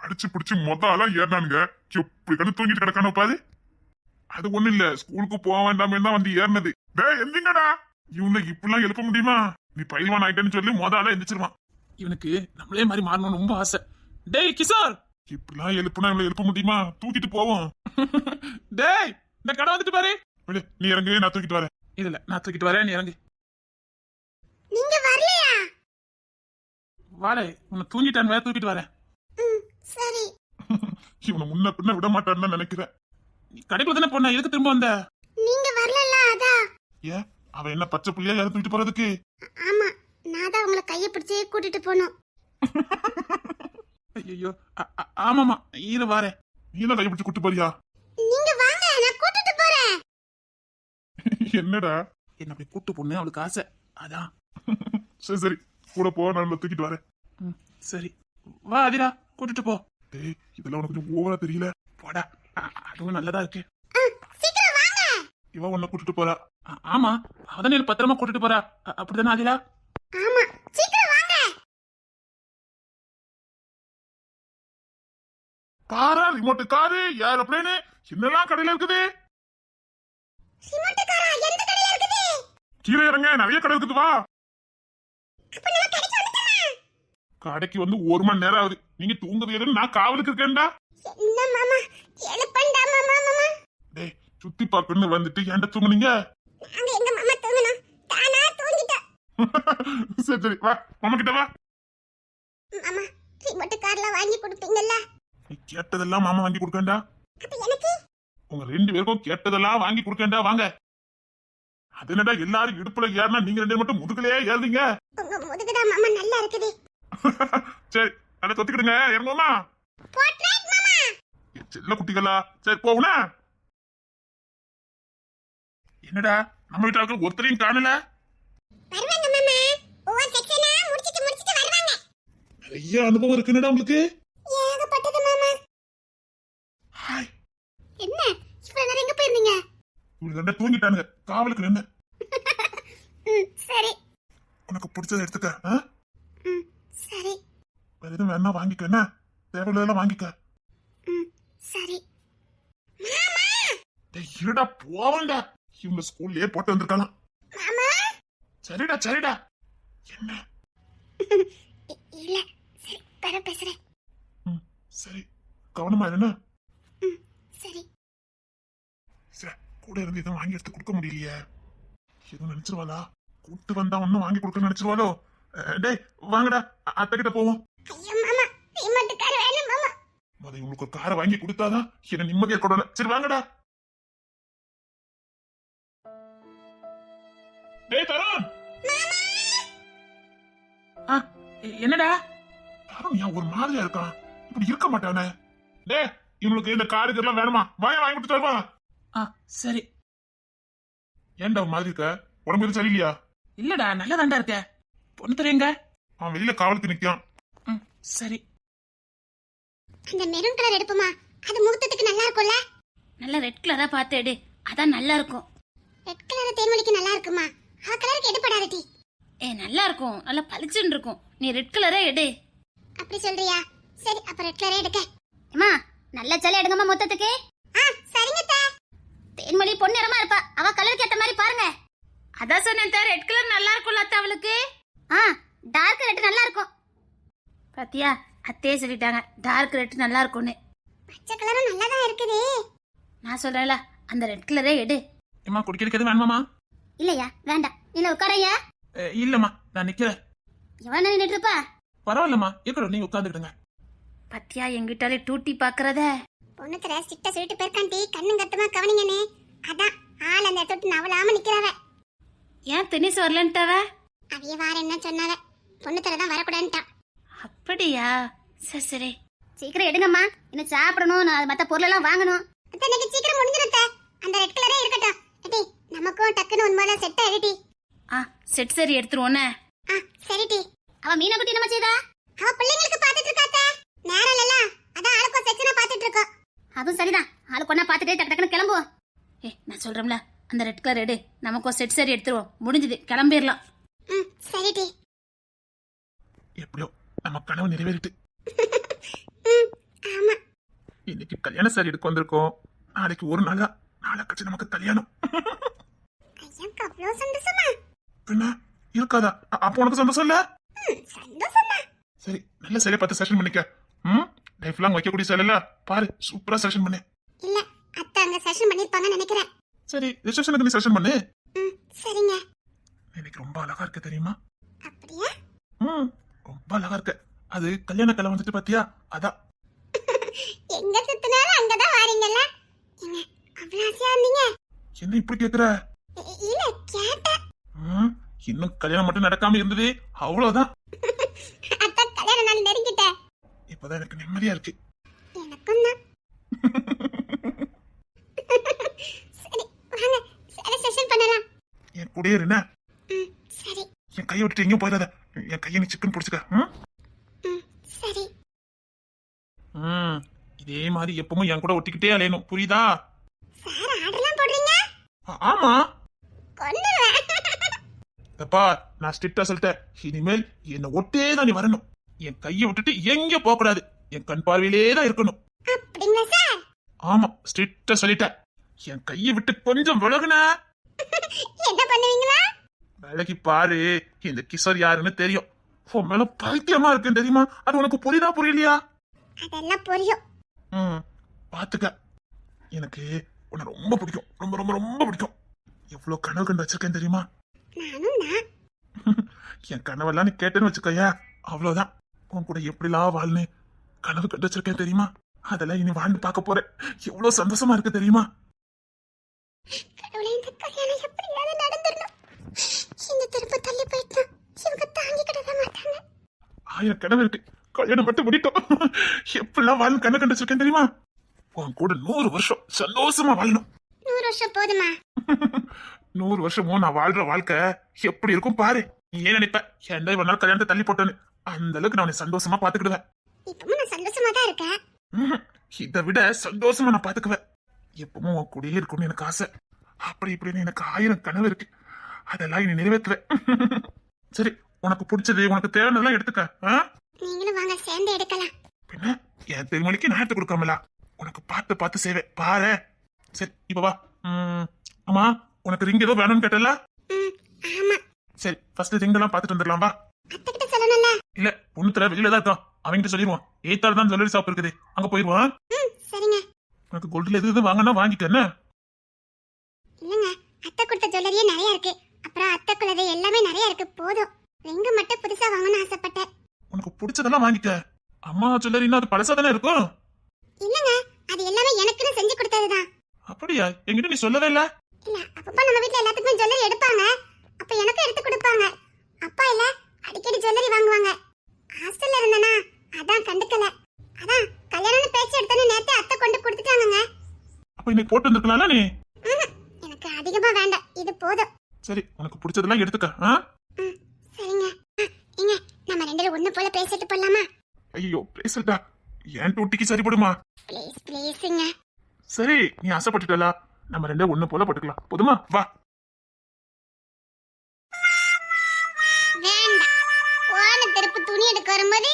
அடிச்சு பிடிச்சு மொத்தம் ஏறினானுங்க. எப்படி கண்டு தூங்கிட்டு கிடக்கானு பாரு. அது ஒண்ணு இல்ல, ஸ்கூலுக்கு போக வேண்டாமே தான் வந்து ஏறினது. டேய் எந்திங்கடா, இவனை இப்படிலாம் எழுப்ப முடியுமா? நீ பயில்வான் ஆயிட்டேன்னு சொல்லி மொதல எந்திரிச்சிருவான். இவனுக்கு நம்மளே மாதிரி மாறணும்னு ரொம்ப ஆசை. டேய் கிஷோர், இப்படிலாம் எழுப்புனா இவளை எழுப்ப முடியுமா? தூக்கிட்டு போவோம். டேய் இந்த கடை வந்துட்டு பாரு. நீ இறங்கு, நான் தூக்கிட்டு வரேன். இல்ல நான் தூக்கிட்டு வரேன், நீ இறங்கு. நீங்க வரலையா? வாடே, உன்னை தூங்கிட்டான் வேற தூக்கிட்டு வரேன். சரி. இவனை முன்ன பின்ன விட மாட்டான்னு நினைக்கிறேன். நீ கடைக்குள்ள தானே போன, எதுக்கு திரும்ப வந்த? நீங்க வரலல அதா. ஏன் அவன் என்ன பச்சை புள்ளியா யாரும் தூக்கிட்டு போறதுக்கு? ஆமா, நான் தான் உங்களை கைய பிடிச்சே கூட்டிட்டு போனோம். ஐயோ ஆமாமா, இரு வாரேன். நீ தான் கையை பிடிச்சு கூட்டு போறியா? நீங்க வாங்க, நான் கூட்டிட்டு போறேன். என்னடா என்ன அப்படி கூட்டு பொண்ணு, அவளுக்கு ஆசை அதான். சரி சரி, கூட போ, நான் தூக்கிட்டு வரேன். சரி வா அதிரா, கூட்டிட்டு போ. டேய் இதெல்லாம் உனக்கு கொஞ்சம் ஓவரா தெரியல? போடா, அதுவும் நல்லதா இருக்கு. சீக்கிரம் வாங்க. இவன் உன்னை கூட்டிட்டு போறா. ஆமா, அவதான் பத்திரமா கூட்டிட்டு போறா. அப்படிதானே அதிரா? ஆமா, சீக்கிரம் வாங்க. காரா, ரிமோட் காரு, ஏரோப்ளேனு, என்னெல்லாம் கடையில இருக்குது. ரிமோட் காரா எந்த கடையில இருக்குது? கீழே இறங்க, நிறைய கடை இருக்குது, வா. அப்ப நம்ம கடைக்கு வந்துட்டோமா? கடைக்கு வந்து 1 மணி நேரம் ஆகுது. நீங்க தூங்குறது, நான் காவலுக்கு இருக்கேன்டா. என்ன மாமா, எழுப்பண்டா மாமா. டேய் சுத்தி பார்க்கணும்னு வந்துட்டு ஏன்டா தூங்குனீங்க? நாங்க எங்க மாமா தூங்கணும், தானா தூங்கிட்டோம். சரி சரி, வா மாமா கிட்ட வா. மாமா, ரிமோட் கார்ல வாங்கி கொடுப்பீங்கல்ல? நீ கேட்டதெல்லாம் மாமா வாங்கி கொடுக்கேன்டா. அப்ப எனக்கு உங்க 2 பேருக்கும் கேட்டதெல்லாம் வாங்கி கொடுக்கேன்டா, வாங்க. அது என்னடா எல்லாரும் இடுப்புல ஏறினா நீங்க 2 மட்டும் முதுகுலயே ஏறுறீங்க? உங்க முதுகுதான் மாமா நல்லா இருக்குது. சரி நல்லா தொத்திக்கிடுங்க, இறங்குமா? போட்ரைட் மாமா. செல்ல குட்டிகளா, சரி போவுனா. என்னடா நம்ம வீட்டாளுக்கு ஒருத்தரையும் காணல? வருவாங்க மாமா, ஒவ்வொரு செக்ஷனா முடிச்சிட்டு வருவாங்க. நிறைய அனுபவம் இருக்குன்னடா உங்களுக்கு. ஏகப்பட்டது மாமா. ஹாய். என்ன இவ்வளவு நேரம் எங்க போயிருந்தீங்க? இவங்க 2 தூங்கிட்டானுங்க, காவலுக்கு நின்னு. சரி. உனக்கு பிடிச்சதை எடுத்துக்க. சரி. வேற எதுவும் வேணா வாங்கிக்க, என்ன தேவையில்லாம் வாங்கிக்க. சரி. டேய் இருடா, போவண்டா. இவங்க ஸ்கூல்லயே போட்டு வந்திருக்கலாம். மாமா. சரிடா சரிடா. என்ன? இல்ல, சரி பெற பேசுறேன். சரி கவனமா என்ன? சரி. சரி, கூட இருந்து எதுவும் வாங்கி எடுத்து கொடுக்க முடியலையே. எதுவும் நினைச்சிருவாளா? கூட்டு வந்தா ஒன்னும் வாங்கி கொடுக்க நினைச்சிருவாளோ? டேய் வாங்கடா, அத்தை கிட்ட போவோம். ஐயோ மாமா, ரிமோட் கார் வேணும் மாமா. முத இவங்களுக்கு ஒரு காரை வாங்கி கொடுத்தாதான் என்ன நிம்மதியா கொடுல. சரி வாங்கடா. டேய் தருண். என்னடா தருண் ஏன் ஒரு மாதிரியா இருக்கான்? இப்படி இருக்க மாட்டானே. டேய் இவங்களுக்கு இந்த காருக்கு எல்லாம் வேணுமா? வாங்கி கொடுத்து தருவா. சரி. ஏன்டா ஒரு மாதிரி இருக்க? உடம்பு எதுவும் சரியில்லையா? இல்லடா, நல்லதாண்டா இருக்க. பொண்ணு தெரியுங்க. அவன் வெளியில காவலுக்கு நிக்கான். சரி. அந்த மெரூன் கலர் எடுப்புமா, அது முகூர்த்தத்துக்கு நல்லா இருக்கும்ல? நல்ல ரெட் கலரா பார்த்து எடு, அதான் நல்லா இருக்கும். ரெட் கலர் தேன்மொழிக்கு நல்லா இருக்குமா? அவ கலருக்கு எடுப்படாதடி. நல்லா இருக்கும், நல்லா பளிச்சுன்னு இருக்கும். நீ ரெட் கலரே எடு. அப்படி சொல்றியா? சரி, அப்ப ரெட் கலரே எடுக்க. அம்மா நல்ல சேலை எடுங்கம்மா மொத்தத்துக்கு. சரிங்க தா. தேன்மொழி பொன்னிறமா இருப்பா, அவ கலருக்கு ஏத்த மாதிரி பாருங்க. அதான் சொன்னேன், ரெட் கலர் நல்லா இருக்கும்ல அத்தை அவளுக்கு. டார்க் ரெட் நல்லா இருக்கும். பாத்தியா, அத்தையே சொல்லிட்டாங்க டார்க் ரெட் நல்லா இருக்கும்னு. பச்சை கலரும் நல்லாதான் இருக்குது. நான் சொல்றேன்ல, அந்த ரெட் கலரே எடு. ஏமா குடிக்கிறதுக்கு எதுவும் வேணுமாமா? இல்லையா, வேண்டாம். இல்ல உட்காரையா? இல்லம்மா, நான் நிக்கிறேன். எவ்வளவு நின்றுட்டு இருப்பா? பரவாயில்லம்மா, இருக்கட்டும், நீங்க உட்காந்துக்கிடுங்க. பத்தியா எங்கிட்டாலே டூட்டி பாக்குறத. பொண்ணு தர சிட்ட சொல்லிட்டு போயிருக்காண்டி கண்ணும் கட்டுமா கவனிங்கனே. அதான் ஆள் அந்த தொட்டு நவலாம நிக்கிறவ. ஏன் தினிஸ் வரலன்ட்டாவ? அவைய வார என்ன சொன்னாவ, பொண்ணு தர தான் வரக்கூடாதுட்டா. அப்படியா? சரி சரி, சீக்கிரம் எடுங்கம்மா, இன்னும் சாப்பிடணும், நான் மத்த பொருள் எல்லாம் வாங்கணும். இன்னைக்கு சீக்கிரம் முடிஞ்சிருத்த. அந்த ரெட் கலரே இருக்கட்டும். எடி நமக்கும் டக்குன்னு உண்மையில செட் ஆயிடுடி. செட் சரி எடுத்துருவோன்னு. சரிடி. அவ மீனா குட்டி என்ன செய்தா? அவ பிள்ளைங்களுக்கு பாத்துட்டு இருக்காத்த. நேரம் இல்லல, அதான் ஆளுக்கு செக்ஷனா பாத்துட்டு இருக்கோம். அதுவும் சரிதான், ஆளுக்கு ஒண்ணா பாத்துட்டே டக்கு டக்குன்னு கிளம்புவோம். நான் சொல்றேன்ல, அந்த ரெட் கலர் எடு, நமக்கு செட் சரி எடுத்துருவோம். முடிஞ்சது, கிளம்பிடலாம். சரிடி. எப்படியோ நம்ம கனவு நிறைவேறிட்டு. ம், ஆமா. இன்னைக்கு கல்யாண சாரி எடுக்க வந்திருக்கோம். நாளைக்கு ஒரு நாள் தான், நாளை கழிச்சு நமக்கு கல்யாணம். ஐயாக்கு அவ்வளோ சந்தோஷமா? பின்ன இருக்காதா? அப்போ உனக்கு சந்தோஷம் இல்ல? சந்தோஷம் தான். சரி, நல்ல சேலை பார்த்து செலக்ஷன் பண்ணிக்க. லைஃப் லாங் வைக்கக்கூடிய சேலை இல்ல, பாரு சூப்பரா செலக்ஷன் பண்ணு. இல்ல, அத்தை அங்க செஷன் பண்ணிருப்பாங்கன்னு நினைக்கிறேன். சரி, ரிசப்ஷனுக்கு நீ செலக்ஷன் பண்ணு. சரிங்க. எனக்கு ரொம்ப அழகா இருக்கு தெரியுமா? அப்படியா? ரொம்ப அழகா இருக்கு. அது கல்யாண கலை வந்துட்டு பாத்தியா, அதான். எங்க சுத்தினாலும் அங்கதான் வாரீங்கல்ல. ஏங்க, அவ்வளவு ஆசையா இருந்தீங்க? என்ன இப்படி கேக்குற? இல்ல, கேட்டேன். இன்னும் கல்யாணம் மட்டும் நடக்காம இருந்தது, அவ்வளவுதான். அத்தை கல்யாண நாள் நெருங்கிட்டேன். இப்பதான் எனக்கு நிம்மதியா இருக்கு. எனக்கும் தான். சரி, வாங்க சேலை செஷன் பண்ணலாம். என் கூடயே இருந்த. சரி. என் கையை விட்டுட்டு எங்கேயும் போயிடாத. என் கையை நீ சிக்கன் பிடிச்சுக்க. சரி. இதே மாதிரி எப்பவும் என் கூட ஒட்டிக்கிட்டே அலையணும், புரியுதா? சார் ஆர்டர்லாம் போடுறீங்க? ஆமா. கொன்னுருவேன். அப்பா, நான் ஸ்ட்ரிக்டா சொல்லிட்டேன். இனிமேல் என்ன ஒட்டே தான் நீ வரணும். என் கையை விட்டுட்டு எங்க போக கூடாது. என் கண் பார்வையிலே தான் இருக்கணும். அப்படிங்களா சார்? ஆமா, ஸ்ட்ரிக்டா சொல்லிட்டேன். என் கையை விட்டு கொஞ்சம் விலகுன, என்ன பண்ணுவீங்களா? விலகி பாரு. இந்த கிஷோர் யாருன்னு தெரியும். உன் மேல பைத்தியமா இருக்குன்னு தெரியுமா? அது உனக்கு புரியுதா புரியலையா? அதெல்லாம் புரியும். பாத்துக்க. எனக்கு உன்னை ரொம்ப பிடிக்கும். ரொம்ப ரொம்ப ரொம்ப பிடிக்கும். எவ்வளவு கனவு கண்டு வச்சிருக்கேன் தெரியுமா? நானும் தான். என் கனவெல்லாம் நீ கேட்டேன்னு வச்சுக்கோயா, அவ்வளவுதான். உன் கூட எப்படிலாம் வாழ்னு கனவு கண்டு வச்சிருக்கேன் தெரியுமா? அதெல்லாம் இனி வாழ்ந்து பார்க்க போறேன். எவ்வளவு சந்தோஷமா இருக்கு தெரியுமா? கடவுளே, இந்த கல்யாணம் எப்படியாவது நடந்துடணும். இந்த திருப்ப தள்ளி போயிட்டா இவங்க தாங்கிக்கிடவே மாட்டாங்க. 1000 கனவு இருக்கு. கல்யாணம் மட்டும் முடிட்டோம். எப்படிலாம் வாழணும் கனவு கண்டு வச்சிருக்கேன் தெரியுமா? உன் கூட 100 வருஷம் சந்தோஷமா வாழணும். 100 வருஷம் போதுமா? 100 வருஷமும் நான் வாழ்ற வாழ்க்கை எப்படி இருக்கும் பாரு. நீ ஏன் நினைப்ப ஏன்டா இவ்வளவு நாள் கல்யாணத்தை தள்ளி போட்டேன்னு? அந்த அளவுக்கு நான் உன்னை சந்தோஷமா பாத்துக்கிடுவேன். இப்பவும் நான் சந்தோஷமா தான் இருக்கேன். இதை விட சந்தோஷமா நான் பாத்துக்குவேன். எப்பவும் உன் கூடயே இருக்கணும்னு எனக்கு ஆசை. அப்படி இப்படின்னு எனக்கு 1000 கனவு இருக்கு. அதெல்லாம் இனி நிறைவேற்றுவேன். சரி, உனக்கு பிடிச்சது உனக்கு தேவையானதெல்லாம் எடுத்துக்க. நீங்களும் வாங்க, சேர்ந்து எடுக்கலாம். பின்ன என் திருமணிக்கு நான் எடுத்து கொடுக்காமலா? உனக்கு பார்த்து பார்த்து செய்வேன் பாரு. சரி, இப்ப வா. ஆமா, உனக்கு ரிங் ஏதோ வேணும்னு கேட்டல? ஆமா. சரி, ஃபர்ஸ்ட் ரிங் எல்லாம் பார்த்துட்டு வந்துடலாம் வா. அத்தை கிட்ட சொல்லணும்ல? இல்ல, பொண்ணுத்துல வெளியில தான் இருக்கான். அவங்கிட்ட சொல்லிடுவான். 8 தான் ஜுவல்லரி ஷாப் இருக்குது, அங்க போயிடுவான். சரிங்க. உனக்கு கோல்டுல எது எது வாங்கினா வாங்கிட்டேன்னு. இல்லங்க, அத்தை கொடுத்த ஜுவல்லரியே நிறைய இருக்கு. அப்புறம் அத்தைக்குள்ளது எல்லாமே நிறைய இருக்கு. போதும். ரிங்கு மட்டும் புதுசா வாங்கணும்னு ஆசைப்பட்டேன். உனக்கு பிடிச்சதெல்லாம் வாங்கிக்க. அம்மா ஜுவல்லரின்னா அது பழசா தானே இருக்கும். இல்லங்க, அது எல்லாமே எனக்குன்னு செஞ்சு கொடுத்ததுதான். அப்படியா? என்கிட்ட நீ சொல்லவே இல்ல. இல்ல, அப்பப்பா நம்ம வீட்ல எல்லாத்துக்குமே ஜுவல்லரி எடுப்பாங்க. அப்ப எனக்கும் எடுத்து கொடுப்பாங்க. அப்பா இல்ல, அடிக்கடி ஜுவல்லரி வாங்குவாங்க. ஹாஸ்டல்ல இருந்தனா, அதான் கண்டுக்கல. அதான் கல்யாணம்னு பேச்சு எடுத்தோன்னு நேத்து அத்தை கொண்டு கொடுத்துட்டாங்க. அப்ப இன்னைக்கு போட்டு வந்திருக்கலாம்ல நீ. எனக்கு அதிகமா வேண்டாம், இது போதும். சரி, உனக்கு பிடிச்சதெல்லாம் எடுத்துக்க. சரிங்க. ஏங்க, நம்ம ரெண்டு பேரும் ஒண்ணு போல பேசிட்டு போலாமா? ஐயோ, பேசட்டா. என் டூட்டிக்கு சரிப்படுமா? ப்ளீஸ் ப்ளீஸ்ங்க. சரி, நீ ஆசைப்பட்டுட்டல. நம்ம ரெண்டே ஒண்ணு போல பட்டுக்கலாம். போதுமா? வா. வேண்டாம். போன திருப்பு துணி எடுக்க வரும்போது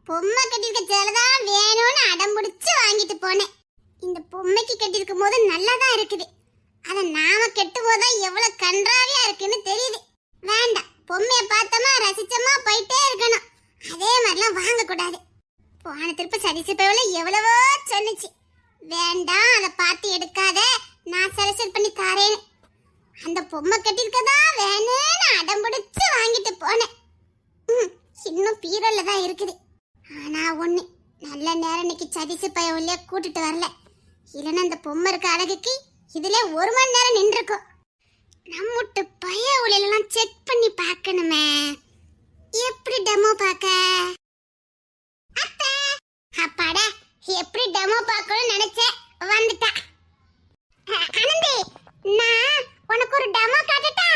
பொம்மை கட்டிருக்க சேலைதான் வேணும்னு அடம் பிடிச்சு வாங்கிட்டு போனேன். இந்த பொம்மைக்கு கட்டிருக்கும் போது நல்லாதான் இருக்குது. அத நாம கெட்டு போதா எவ்வளவு கன்றாவியா இருக்குன்னு தெரியுது. வேண்டாம். பொம்மைய பார்த்தோமா ரசிச்சோமா போயிட்டே இருக்கணும். அதே மாதிரிலாம் வாங்க கூடாது. போன திருப்பு சரிசு பேவல எவ்வளவோ சொன்னுச்சு. வேண்டாம், அதை பார்த்து எடுக்காத, நான் செலக்ட் பண்ணி தாரேன்னு. அந்த பொம்மை கட்டிருக்கதா வேணும்னு அடம் பிடிச்சு வாங்கிட்டு போனேன். இன்னும் பீரோல தான் இருக்குது. ஆனா ஒண்ணு, நல்ல நேரம் இன்னைக்கு சதிசு பைய உள்ளே கூட்டிட்டு வரல. இல்லைன்னா அந்த பொம்மை இருக்க அழகுக்கு இதுல 1 மணி நேரம் நின்றுக்கும். நம்முட்டு பைய உள்ளெல்லாம் செக் பண்ணி பார்க்கணுமே. எப்படி டெமோ பார்க்க? அப்பாடா, எப்படி டெமோ பார்க்கணும்னு நினைச்சேன், வந்துட்டா. ஆனந்தி, நான் உனக்கு ஒரு டெமோ காட்டட்டா?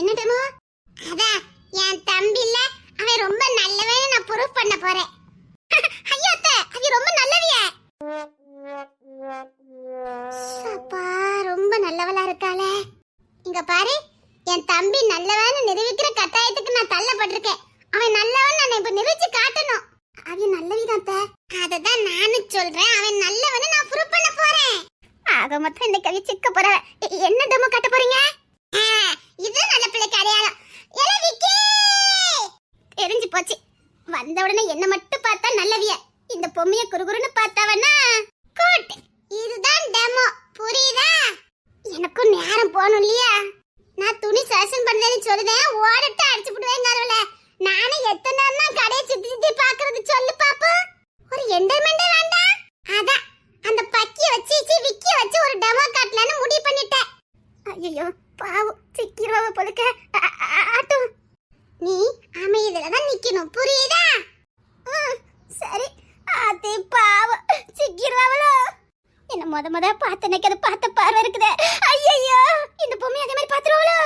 என்ன டெமோ? அதான் என் தம்பி இல்ல, அவன் ரொம்ப நல்லவன்னு நான் ப்ரூஃப் பண்ண போறேன். ஐயோ அத்தை, அது ரொம்ப நல்லவியா. அப்பா, ரொம்ப நல்லவளா இருக்காளே. இங்க பாரு, என் தம்பி நல்லவன்னு நிரூபிக்கிற கட்டாயத்துக்கு நான் தள்ளப்பட்டிருக்கேன். அவன் நல்லவன் நான் இப்ப நிரூபிச்சு காட்டணும். அவன் நல்லவிதான். அததான் நானும் சொல்றேன், அவன் நல்லவன்னு நான் ப்ரூவ் பண்ண போறேன். ஆக மொத்தம் இந்த கவி சிக்க போறவ. என்ன டெமோ காட்ட போறீங்க? இது நல்ல பிள்ளைக்கு அடையாளம். ஏல விக்கி, தெரிஞ்சு போச்சு. வந்த உடனே என்ன மட்டும் பார்த்தா நல்லவிய, இந்த பொம்மைய குறுகுறுன்னு பார்த்தாவனா குட். இதுதான் டெமோ, புரியுதா? எனக்கும் நேரம் போகணும் இல்லையா? நான் துணி ஃபேஷன் பண்றேன்னு சொல்லுதேன், ஓடட்ட அடிச்சு விடுவேன் கருவில. நானும் எத்தனை நேரம் தான் கடையை சுத்தி சுத்தி பாக்குறது சொல்லு பாப்போம். ஒரு என்டர்மெண்டே வேண்டாம். அதான் அந்த பக்கிய வச்சு விக்கிய வச்சு ஒரு டெமோ காட்டலான்னு முடிவு பண்ணிட்டேன். ஐயோ பாவம், சிக்கிரவ பொழுக்க ஆட்டும். நீ அமைதியில தான் நிக்கணும், புரியுதா? சரி. அது பாவம் சிக்கிரவளோ. என்ன முத பார்த்து நிக்கிறது பார்த்த பார்வை இருக்குதே. ஐயோ, இந்த பொம்மை அதே மாதிரி பாத்துருவாளோ?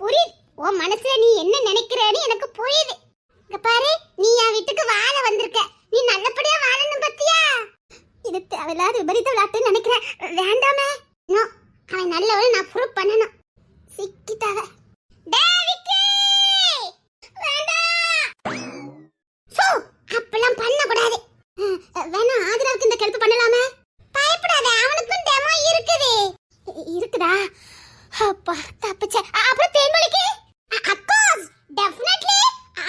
புரியுது, உன் மனசுல நீ என்ன நினைக்கிறேன்னு எனக்கு புரியுது. இங்க பாரு, நீ என் வீட்டுக்கு வாழ வந்திருக்க, நீ நல்லபடியா வாழணும் பத்தியா? இது தேவையில்லாத விபரீத விளையாட்டுன்னு நினைக்கிறேன். வேண்டாமே. நோ, அவன் நல்லவன் நான் ப்ரூவ் பண்ணணும். சிக்கிட்டாவ. அப்பெல்லாம் பண்ண கூடாது. வேணா ஆதிராவுக்கு இந்த கெல்ப் பண்ணலாமே. பயப்படாத, அவனுக்கும் டெமோ இருக்குது. இருக்குதா? அப்பா தப்பிச்சே. அப்புறம் தேன்மொழிக்கு அப்கோர்ஸ் டெஃபினெட்லி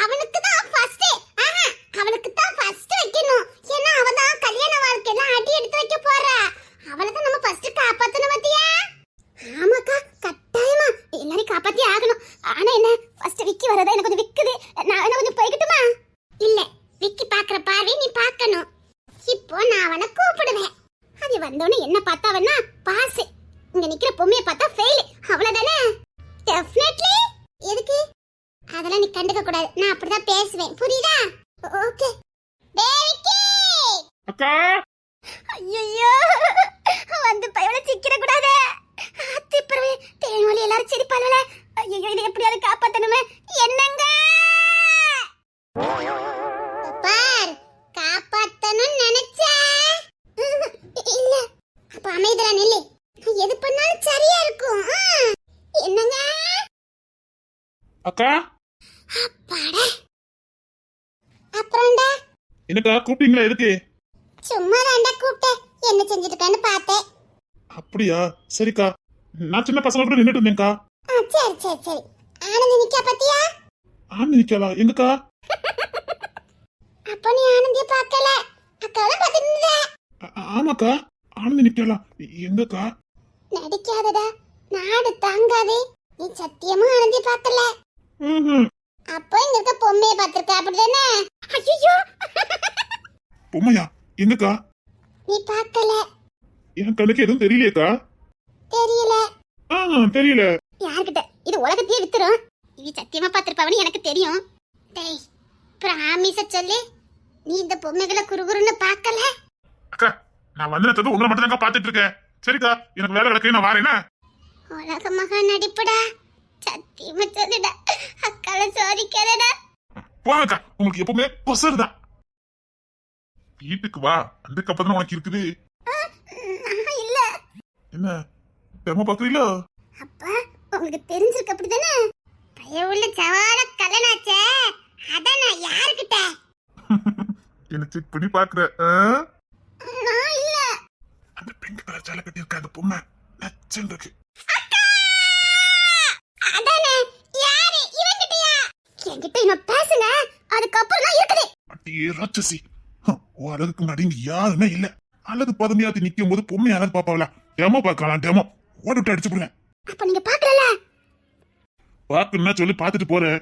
அவனுக்கு தான் ஃபர்ஸ்ட். அவளுக்கு தான் ஃபர்ஸ்ட் வைக்கணும். ஏன்னா அவ தான் கல்யாண வாழ்க்கையில அடி எடுத்து வைக்க போறா. அவளை தான் நம்ம ஃபர்ஸ்ட் காப்பாத்தணும் பத்தியா? ஆமாக்கா, கட்டாயமா எல்லாரையும் காப்பாத்தி ஆகணும். ஆனா என்ன, ஃபர்ஸ்ட் விக்கி வரதா எனக்கு கொஞ்சம் விக்குது. நான் கொஞ்சம் போய்கிட்டுமா? இல்ல, விக்கி பாக்குற பார்வை நீ பார்க்கணும். இப்போ நான் அவனை கூப்பிடுவேன். அது வந்தோன்னு என்ன பார்த்தாவன்னா பாஸ், இங்க நிக்கிற பொம்மையை பார்த்தா ஃபெயில், அவ்வளவுதானே? டெஃபினெட்லி. எதுக்கு? அதெல்லாம் நீ கண்டுக்க கூடாது, நான் அப்படிதான் பேசுவேன், புரியுதா? ஓகே. பேவிக்கி அக்கா, ஐயோ, வந்து பயவள சிக்கிர கூடாது. அத்திப்பறவே தேன்மொழி எல்லாரும் சிரிப்பாளல. ஐயோ, இதை எப்படியாவது காப்பாத்தணுமே. என்னங்க பார், காப்பாத்தணும்னு நினைச்சேன். இல்ல, அப்ப அமைதியா நில்லு. எது பண்ணாலும் சரியா இருக்கும். என்னங்க அக்கா, அப்பாடா. அப்புறம்டா, என்னக்கா கூப்பிட்டீங்களா? எதுக்கு? சும்மா தாண்டா கூப்பிட்டேன், என்ன செஞ்சுட்டு இருக்கான்னு பார்த்தேன். அப்படியா? சரிக்கா, நான் சின்ன பசங்க கூட நின்னுட்டு இருந்தேன்க்கா. சரி சரி சரி. ஆனந்தி நிக்கா பாத்தியா? ஆனந்தி நிக்கலா? எங்கக்கா? அப்ப நீ ஆனந்திய பார்க்கல, அக்காவும் பார்த்துட்டு இருந்த. ஆமாக்கா, ஆனந்தி நிக்கலா? எங்கக்கா? நடிக்காதடா, நாடு தாங்காதே. நீ சத்தியமா ஆனந்திய பார்க்கல. அப்போ இங்க இருக்க பொம்மையை பார்த்திருக்க, அப்படிதானே? ஐயோ, பொம்மையா? எங்கக்கா? நீ பார்க்கல. என் கண்ணுக்கு எதுவும் தெரியலையேக்கா. தெரியல? தெரியல. யார்கிட்ட? இது உலகத்தையே வித்துரும். இது சத்தியமா பார்த்திருப்பாவன்னு எனக்கு தெரியும். டேய், பிராமிஸ சொல்லு, நீ இந்த பொம்மைகளை குறுகுறுன்னு பார்க்கல. அக்கா, நான் வந்து உங்களை மட்டும் தாங்க பாத்துட்டு இருக்கேன். சரிக்கா, எனக்கு வேலை கிடக்கு, நான் வரேன்னா. உலக மகா நடிப்புடா, சத்தியமா சொல்லுடா, அக்கால சோதிக்காதடா. போங்கக்கா, உங்களுக்கு எப்பவுமே பொசருதான். வீட்டுக்கு வா, அதுக்கப்புறம் தான் உனக்கு இருக்குது. இல்ல என்ன டெமோ பாக்குறீங்களோ? அப்பா, உங்களுக்கு தெரிஞ்சிருக்கு அப்படிதானே? பயவுள்ள சவால கலனாச்சே, அதான் நான் யாருக்கிட்ட என்ன செக் பண்ணி பாக்குற? நான் இல்ல. அந்த பிங்க் கலர் சேலை கட்டி இருக்க அந்த பொம்மை நச்சன் இருக்கு. அதானே, யாரு? இவங்கிட்டயா? என்கிட்ட இன்னும் பேசுங்க, அதுக்கப்புறம் தான் இருக்குது. அட்டியே ராட்சசி, உன் அழகுக்கு முன்னாடி இங்க யாருமே இல்ல. அழகு பதமையாத்தி நிக்கும் போது பொம்மை யாராவது பாப்பாவல? டெமோ பாக்கலாம், டெமோ ஓட விட்டு அடிச்சு போடுவேன். அப்ப நீங்க பாக்கல? பாக்குன்னா சொல்லி பாத்துட்டு போறேன்.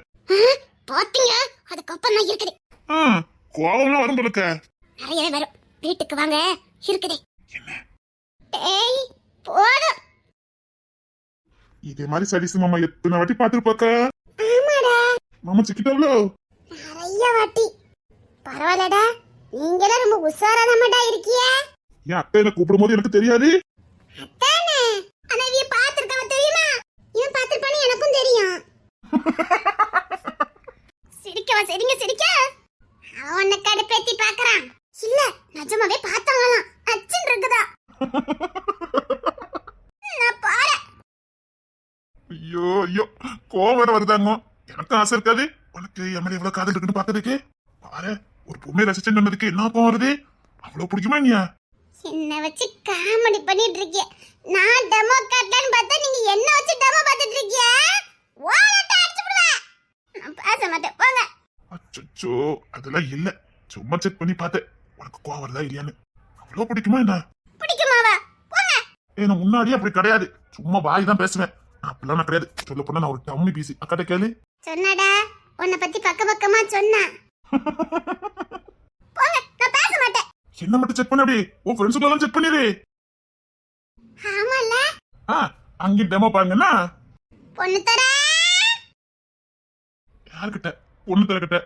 பாத்தீங்க, அதுக்கப்புறம் தான் இருக்குது. கோவம்லாம் வரும் போலக்க. நிறையவே வரும். வீட்டுக்கு வாங்க, இருக்குது. என்ன? ஏய், போதும். இதே மாதிரி சடிசு மாமா எத்தனை வாட்டி பாத்துருப்பாக்க. ஆமாடா, மாமா சிக்கிட்டாவளோ? நிறைய வாட்டி. பரவாயில்லடா, நீங்களாம் ரொம்ப உஷாரானமாடா இருக்கிய. என் அத்தை என்ன கூப்பிடும் போது எனக்கு தெரியாது. அத்தானே, ஆனா இவ பாத்துருக்கவ தெரியுமா? இவன் பாத்துருப்பானு எனக்கும் தெரியும். சிரிக்கவா? சரிங்க, சிரிக்க. அவன் உன்னை கடுப்பேத்தி பாக்குறான். இல்ல, நிஜமாவே பார்த்தாங்களாம். அச்சன் இருக்குதா? நான் பாரு. ஐயோ ஐயோ, கோவம் வேற வருதாங்க. எனக்கு ஆசை இருக்காது, உனக்கு என் மேல எவ்வளவு காதல் இருக்குன்னு பாக்குறதுக்கு பாரு. ஒரு பொண்ணை ரசிச்சேன்னு சொன்னதுக்கு என்ன கோவம் வருது? அவ்வளவு பிடிக்குமா நீ? என்ன வச்சு காமெடி பண்ணிட்டு இருக்கீங்க. நான் டெமோ காட்டலான்னு பார்த்தா நீங்க என்ன வச்சு டெமோ பார்த்துட்டு இருக்கீங்க. வாலட்ட அடிச்சு விடுவேன். நான் பேச மாட்டேன் போங்க. அச்சோ, அதெல்லாம் இல்ல. சும்மா செக் பண்ணி பார்த்தேன். உனக்கு கோவம் வருதா இல்லையான்னு. அவ்வளவு பிடிக்குமா என்ன? பிடிக்குமாவா? போங்க. நான் முன்னாடியே அப்படி கிடையாது. சும்மா வாய் தான் பேசுவேன். அப்படிலாம் நான் கிடையாது. சொல்ல போனா நான் ஒரு டம்மி பீசி. அக்காட்ட கேளு. சொன்னாடா உன்னை பத்தி பக்கமா சொன்னா. போங்க, நான் பேச மாட்டேன். என்ன மட்டும் செக் பண்ண அப்படி உன் ஃப்ரெண்ட்ஸுக்கெல்லாம் செக் பண்ணிடு. ஆமால அங்கேயும் டெமோ பாருங்கன்னா பொண்ணு தர யாருக்கிட்ட? பொண்ணு தரக்கிட்ட.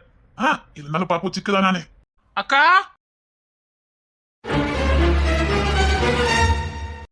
இருந்தாலும் பாப்போம் சிக்குதான் நானே. அக்கா